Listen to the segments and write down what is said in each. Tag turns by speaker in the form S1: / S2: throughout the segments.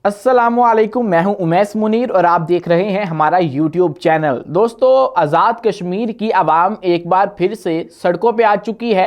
S1: अस्सलामुअलैकुम, मैं हूं उमैस मुनीर और आप देख रहे हैं हमारा यूट्यूब चैनल। दोस्तों, आज़ाद कश्मीर की आवाम एक बार फिर से सड़कों पे आ चुकी है।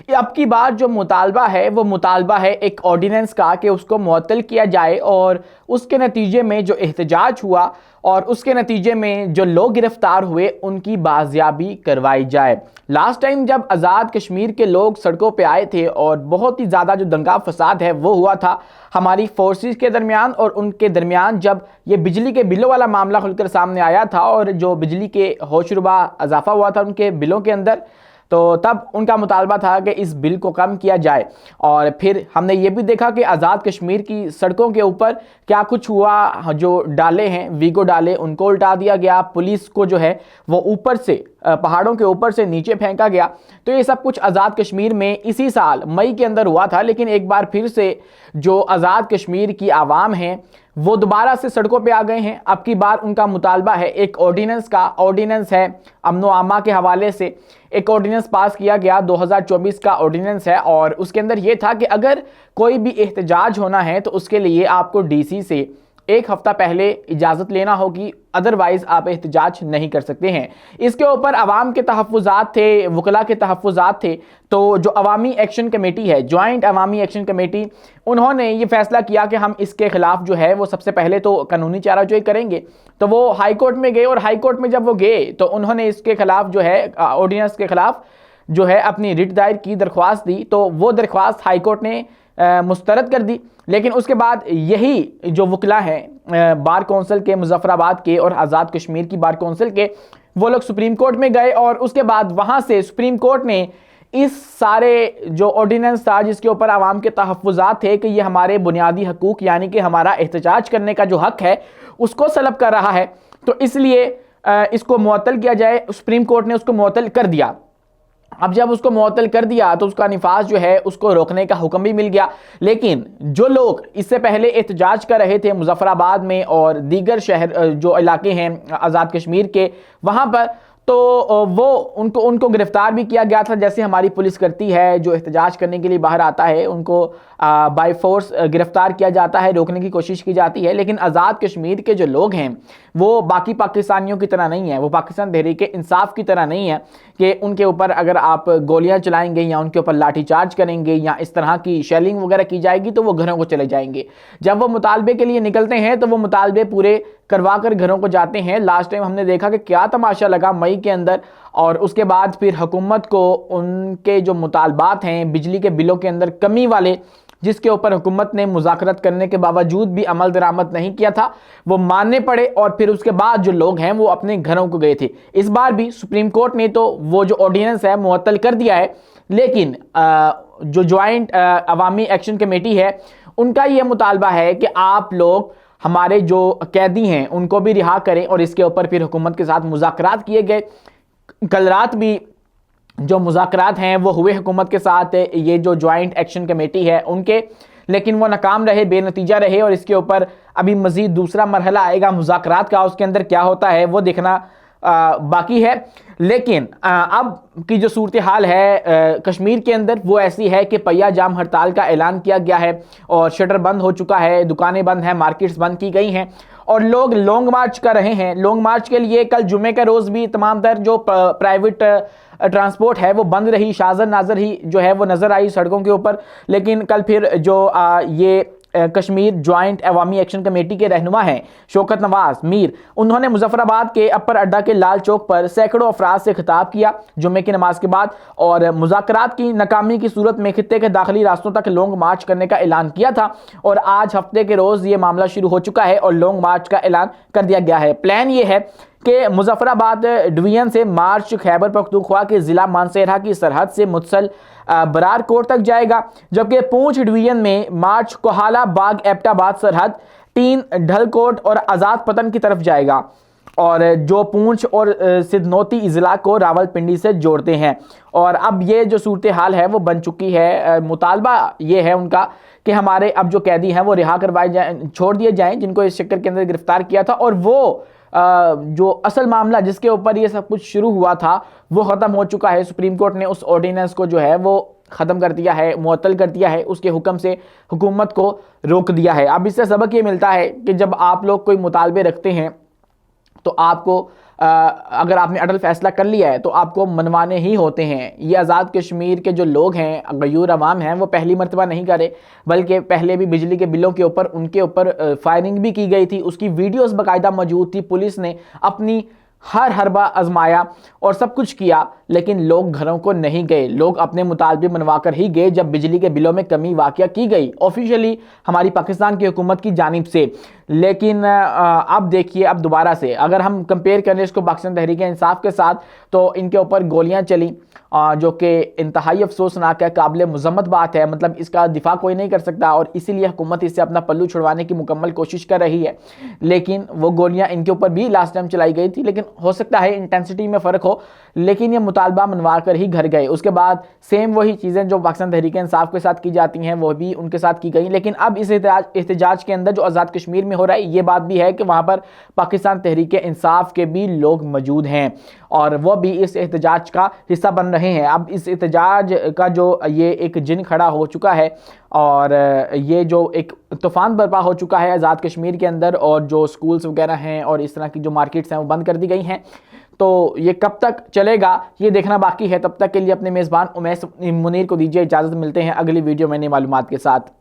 S1: अब की बार जो मुतालबा है वो मुतालबा है एक ऑर्डिनेंस का कि उसको मुअत्तल किया जाए और उसके नतीजे में जो एहतजाज हुआ और उसके नतीजे में जो लोग गिरफ्तार हुए उनकी बाजियाबी करवाई जाए। लास्ट टाइम जब आज़ाद कश्मीर के लोग सड़कों पे आए थे और बहुत ही ज़्यादा जो दंगा फसाद है वो हुआ था हमारी फोर्सेस के दरमियान और उनके दरमियान, जब ये बिजली के बिलों वाला मामला खुलकर सामने आया था और जो बिजली के होशरुबा इजाफा हुआ था उनके बिलों के अंदर, तो तब उनका मुतालबा था कि इस बिल को कम किया जाए। और फिर हमने ये भी देखा कि आज़ाद कश्मीर की सड़कों के ऊपर क्या कुछ हुआ। जो डाले हैं, वीगो डाले, उनको उल्टा दिया गया, पुलिस को जो है वो ऊपर से पहाड़ों के ऊपर से नीचे फेंका गया। तो ये सब कुछ आज़ाद कश्मीर में इसी साल मई के अंदर हुआ था। लेकिन एक बार फिर से जो आज़ाद कश्मीर की आवाम है वो दोबारा से सड़कों पे आ गए हैं। अब की बार उनका मुतालबा है एक ऑर्डिनेंस का। ऑर्डिनेंस है अमनो आमा के हवाले से एक ऑर्डिनेंस पास किया गया, 2024 का ऑर्डिनेंस है। और उसके अंदर यह था कि अगर कोई भी एहतजाज होना है तो उसके लिए आपको डीसी से एक हफ्ता पहले इजाज़त लेना होगी, अदरवाइज आप एहतजाज नहीं कर सकते हैं। इसके ऊपर अवाम के तहफ़्फ़ुज़ात थे, वकला के तहफ़्फ़ुज़ात थे। तो जो अवामी एक्शन कमेटी है, जॉइंट अवामी एक्शन कमेटी, उन्होंने ये फैसला किया कि हम इसके खिलाफ जो है वो सबसे पहले तो कानूनी चाराजोई करेंगे। तो वो हाई कोर्ट में गए और हाई कोर्ट में जब वो गए तो उन्होंने इसके खिलाफ जो है ऑर्डिनेंस के खिलाफ जो है अपनी रिट दायर की, दरख्वास्त दी। तो वो दरख्वास्त हाई कोर्ट ने मुस्तरद कर दी। लेकिन उसके बाद यही जो वकला हैं बार कौंसिल के, मुजफ्फराबाद के और आज़ाद कश्मीर की बार कौंसिल के, वो लोग सुप्रीम कोर्ट में गए और उसके बाद वहाँ से सुप्रीम कोर्ट ने इस सारे जो ऑर्डिनेंस था जिसके ऊपर आवाम के तहफ़्फ़ुज़ात थे कि ये हमारे बुनियादी हकूक़ यानी कि हमारा एहतजाज करने का जो हक़ है उसको सलब कर रहा है, तो इसलिए इसको मुअत्तल किया जाए। सुप्रीम कोर्ट ने उसको मुअत्तल कर दिया। अब जब उसको मुअत्तल कर दिया तो उसका निफाज जो है उसको रोकने का हुक्म भी मिल गया। लेकिन जो लोग इससे पहले एहतजाज कर रहे थे मुजफ्फराबाद में और दीगर शहर जो इलाके हैं आज़ाद कश्मीर के, वहाँ पर तो वो उनको गिरफ्तार भी किया गया था, जैसे हमारी पुलिस करती है। जो एहतजाज करने के लिए बाहर आता है उनको बाय फोर्स गिरफ्तार किया जाता है, रोकने की कोशिश की जाती है। लेकिन आज़ाद कश्मीर के जो लोग हैं वो बाकी पाकिस्तानियों की तरह नहीं है, वो पाकिस्तान तहरीक इंसाफ की तरह नहीं है कि उनके ऊपर अगर आप गोलियां चलाएंगे या उनके ऊपर लाठीचार्ज करेंगे या इस तरह की शेलिंग वगैरह की जाएगी तो वो घरों को चले जाएंगे। जब वो मुतालबे के लिए निकलते हैं तो वो मुतालबे पूरे करवा कर घरों को जाते हैं। लास्ट टाइम हमने देखा कि क्या तमाशा लगा मई के अंदर। और उसके बाद फिर हुकूमत को उनके जो मुतालबात हैं बिजली के बिलों के अंदर कमी वाले, जिसके ऊपर हुकूमत ने मुज़ाकरत करने के बावजूद भी अमल दरामद नहीं किया था, वो मानने पड़े। और फिर उसके बाद जो लोग हैं वो अपने घरों को गए थे। इस बार भी सुप्रीम कोर्ट ने तो वो जो ऑर्डिनेंस है मुअत्तल कर दिया है। लेकिन जो ज्वाइंट अवामी एक्शन कमेटी है उनका ये मुतालबा है कि आप लोग हमारे जो कैदी हैं उनको भी रिहा करें। और इसके ऊपर फिर हुकूमत के साथ मुज़ाकरात किए गए। कल रात भी जो मुज़ाकरात हैं वो हुए हुकूमत के साथ, ये जो जॉइंट एक्शन कमेटी है उनके, लेकिन वो नाकाम रहे, बेनतीजा रहे। और इसके ऊपर अभी मज़ीद दूसरा मरहला आएगा मुज़ाकरात का, उसके अंदर क्या होता है वो देखना बाकी है। लेकिन अब की जो सूरत हाल है कश्मीर के अंदर वो ऐसी है कि पहिया जाम हड़ताल का ऐलान किया गया है और शटर बंद हो चुका है, दुकानें बंद हैं, मार्केट्स बंद की गई हैं और लोग लॉन्ग मार्च कर रहे हैं। लॉन्ग मार्च के लिए कल जुमे के रोज़ भी तमाम तर जो प्राइवेट ट्रांसपोर्ट है वो बंद रही। शाजर नाजर ही जो है वो नज़र आई सड़कों के ऊपर। लेकिन कल फिर जो ये कश्मीर ज्वाइंट अवामी एक्शन कमेटी के रहनुमा हैं शौकत नवाज मीर, उन्होंने मुजफ्फराबाद के अपर अड्डा के लाल चौक पर सैकड़ों अफराद से खिताब किया जुम्मे की नमाज के बाद और मुज़ाकरात की नाकामी की सूरत में खित्ते के दाखिली रास्तों तक लॉन्ग मार्च करने का ऐलान किया था। और आज हफ्ते के रोज़ ये मामला शुरू हो चुका है और लॉन्ग मार्च का ऐलान कर दिया गया है। प्लान ये है कि मुजफ्फराबाद डिवीजन से मार्च खैबर पख्तूनख्वा के ज़िला मानसेरा की सरहद से मुत्सल बरार कोट तक जाएगा, जबकि पूंछ डिवीजन में मार्च कोहाला बाग एबटाबाद सरहद, तीन ढलकोट और आज़ाद पतन की तरफ जाएगा और जो पूंछ और सिद्धनौती इजला को रावलपिंडी से जोड़ते हैं। और अब ये जो सूरत हाल है वो बन चुकी है। मुतालबा ये है उनका कि हमारे अब जो कैदी हैं वो रिहा करवाए जाएं, छोड़ दिए जाएं, जिनको इस चक्कर के अंदर गिरफ्तार किया था। और वो जो असल मामला जिसके ऊपर ये सब कुछ शुरू हुआ था वो ख़त्म हो चुका है। सुप्रीम कोर्ट ने उस ऑर्डिनेंस को जो है वो ख़त्म कर दिया है, मुअत्तल कर दिया है, उसके हुक्म से हुकूमत को रोक दिया है। अब इससे सबक ये मिलता है कि जब आप लोग कोई मुतालबे रखते हैं तो आपको अगर आपने अटल फैसला कर लिया है तो आपको मनवाने ही होते हैं। ये आज़ाद कश्मीर के जो लोग हैं, गयूर अवाम हैं, वो पहली मरतबा नहीं करे, बल्कि पहले भी बिजली के बिलों के ऊपर उनके ऊपर फायरिंग भी की गई थी, उसकी वीडियोस बाकायदा मौजूद थी। पुलिस ने अपनी हर हरबा आजमाया और सब कुछ किया, लेकिन लोग घरों को नहीं गए, लोग अपने मुतालबे मनवा कर ही गए जब बिजली के बिलों में कमी वाक़या की गई ऑफिशियली हमारी पाकिस्तान की हुकूमत की जानिब से। लेकिन अब देखिए, अब दोबारा से अगर हम कंपेयर करें इसको पाकिस्तान तहरीक इंसाफ के साथ, तो इनके ऊपर गोलियां चली, जो कि इंतहाई अफसोसनाक है, काबिल मजम्मत बात है, मतलब इसका दिफा कोई नहीं कर सकता और इसीलिए हुकूमत इससे अपना पल्लू छुड़वाने की मुकम्मल कोशिश कर रही है। लेकिन वो गोलियां इनके ऊपर भी लास्ट टाइम चलाई गई थी, लेकिन हो सकता है इंटेंसिटी में फ़र्क हो, लेकिन ये मुतालबा मनवा कर ही घर गए। उसके बाद सेम वही चीज़ें जो पाकिस्तान तहरीक इंसाफ के साथ की जाती हैं वो भी उनके साथ की गई। लेकिन अब इस एहतजाज के अंदर जो आज़ाद कश्मीर में हो रहा है, ये बात भी है कि वहाँ पर पाकिस्तान तहरीक इंसाफ के भी लोग मौजूद हैं और वो भी इस एहतजाज का हिस्सा बन रहे हैं। अब इस एहतजाज का जो ये एक जिन खड़ा हो चुका है और ये जो एक तूफ़ान बर्पा हो चुका है आज़ाद कश्मीर के अंदर, और जो स्कूल्स वगैरह हैं और इस तरह की जो मार्केट्स हैं वो बंद कर दी गई हैं, तो ये कब तक चलेगा ये देखना बाकी है। तब तक के लिए अपने मेज़बान उमैस मुनीर को दीजिए इजाज़त, मिलते हैं अगली वीडियो में नई मालूमात के साथ।